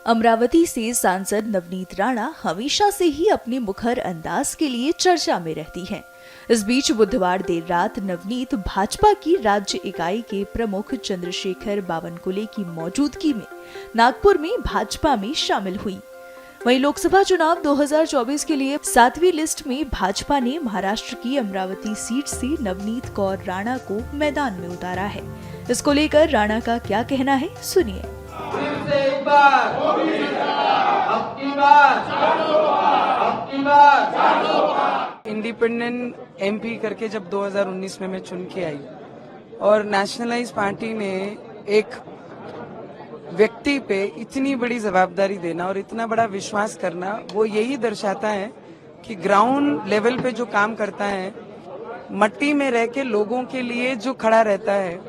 अमरावती से सांसद नवनीत राणा हमेशा से ही अपने मुखर अंदाज के लिए चर्चा में रहती हैं। इस बीच बुधवार देर रात नवनीत भाजपा की राज्य इकाई के प्रमुख चंद्रशेखर बावनकुले की मौजूदगी में नागपुर में भाजपा में शामिल हुई। वहीं लोकसभा चुनाव 2024 के लिए 7वीं लिस्ट में भाजपा ने महाराष्ट्र की अमरावती सीट से नवनीत कौर राणा को मैदान में उतारा है। इसको लेकर राणा का क्या कहना है, सुनिए। इंडिपेंडेंट एमपी करके जब 2019 में मैं चुन के आई और नेशनलाइज पार्टी ने एक व्यक्ति पे इतनी बड़ी जवाबदारी देना और इतना बड़ा विश्वास करना, वो यही दर्शाता है कि ग्राउंड लेवल पे जो काम करता है, मट्टी में रह के लोगों के लिए जो खड़ा रहता है,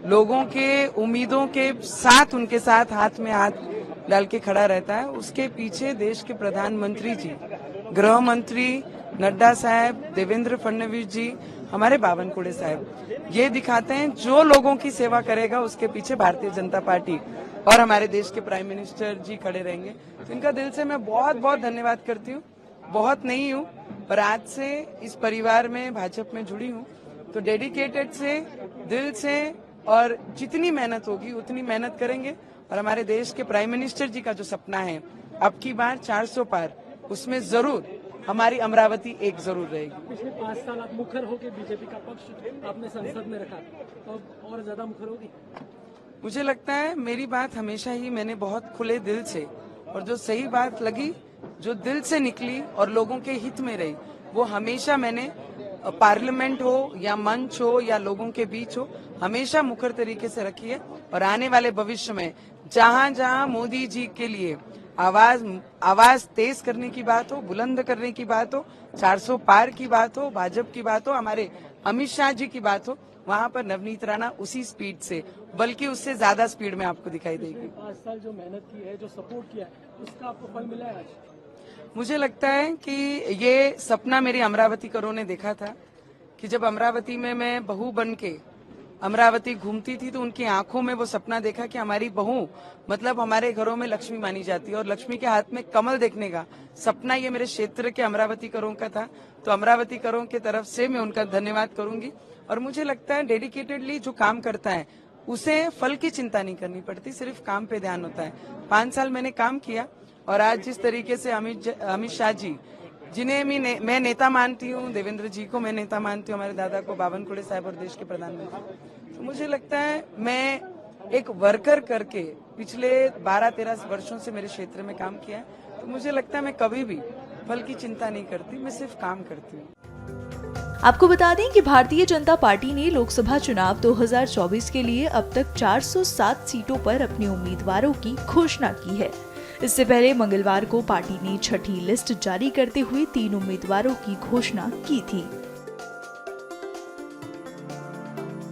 लोगों के उम्मीदों के साथ उनके साथ हाथ में हाथ डाल के खड़ा रहता है, उसके पीछे देश के प्रधानमंत्री जी, गृह मंत्री नड्डा साहब, देवेंद्र फडणवीस जी, हमारे बावनकुले साहब ये दिखाते हैं जो लोगों की सेवा करेगा उसके पीछे भारतीय जनता पार्टी और हमारे देश के प्राइम मिनिस्टर जी खड़े रहेंगे। तो इनका दिल से मैं बहुत बहुत धन्यवाद करती हूँ। बहुत नहीं हूँ पर आज से इस परिवार में भाजपा में जुड़ी हूँ, तो डेडिकेटेड से दिल से और जितनी मेहनत होगी उतनी मेहनत करेंगे और हमारे देश के प्राइम मिनिस्टर जी का जो सपना है अब की बार 400 पार, उसमें जरूर हमारी अमरावती एक जरूर रहेगी। पिछले 5 साल आप मुखर होकर बीजेपी का पक्ष आपने संसद में रखा, तो अब और ज्यादा मुखर होगी। मुझे लगता है मेरी बात हमेशा ही मैंने बहुत खुले दिल से और जो सही बात लगी, जो दिल से निकली और लोगों के हित में रही, वो हमेशा मैंने पार्लियामेंट हो या मंच हो या लोगों के बीच हो, हमेशा मुखर तरीके से रखी है। और आने वाले भविष्य में जहां जहां मोदी जी के लिए आवाज तेज करने की बात हो, बुलंद करने की बात हो, 400 पार की बात हो, भाजपा की बात हो, हमारे अमित शाह जी की बात हो, वहां पर नवनीत राणा उसी स्पीड से, बल्कि उससे ज्यादा स्पीड में आपको दिखाई देगी। 5 साल जो मेहनत की है, जो सपोर्ट किया है, उसका आपको फल मिला है आज? मुझे लगता है कि ये सपना मेरी अमरावती करों ने देखा था कि जब अमरावती में मैं बहू बन के अमरावती घूमती थी तो उनकी आंखों में वो सपना देखा कि हमारी बहू मतलब हमारे घरों में लक्ष्मी मानी जाती है और लक्ष्मी के हाथ में कमल देखने का सपना ये मेरे क्षेत्र के अमरावती करों का था। तो अमरावती करों की तरफ से मैं उनका धन्यवाद करूंगी। और मुझे लगता है डेडिकेटेडली जो काम करता है उसे फल की चिंता नहीं करनी पड़ती, सिर्फ काम पे ध्यान होता है। 5 साल मैंने काम किया और आज जिस तरीके से अमित शाह जी, जिन्हें मैं नेता मानती हूँ, देवेंद्र जी को मैं नेता मानती हूँ, हमारे दादा को बावनकुले साहब और देश के प्रधानमंत्री, तो मुझे लगता है मैं एक वर्कर करके पिछले 12-13 वर्षों से मेरे क्षेत्र में काम किया है, तो मुझे लगता है मैं कभी भी फल की चिंता नहीं करती, मैं सिर्फ काम करती हूँ। आपको बता दें कि भारतीय जनता पार्टी ने लोकसभा चुनाव 2024 के लिए अब तक 407 सीटों पर अपने उम्मीदवारों की घोषणा की है। इससे पहले मंगलवार को पार्टी ने छठी लिस्ट जारी करते हुए 3 उम्मीदवारों की घोषणा की थी।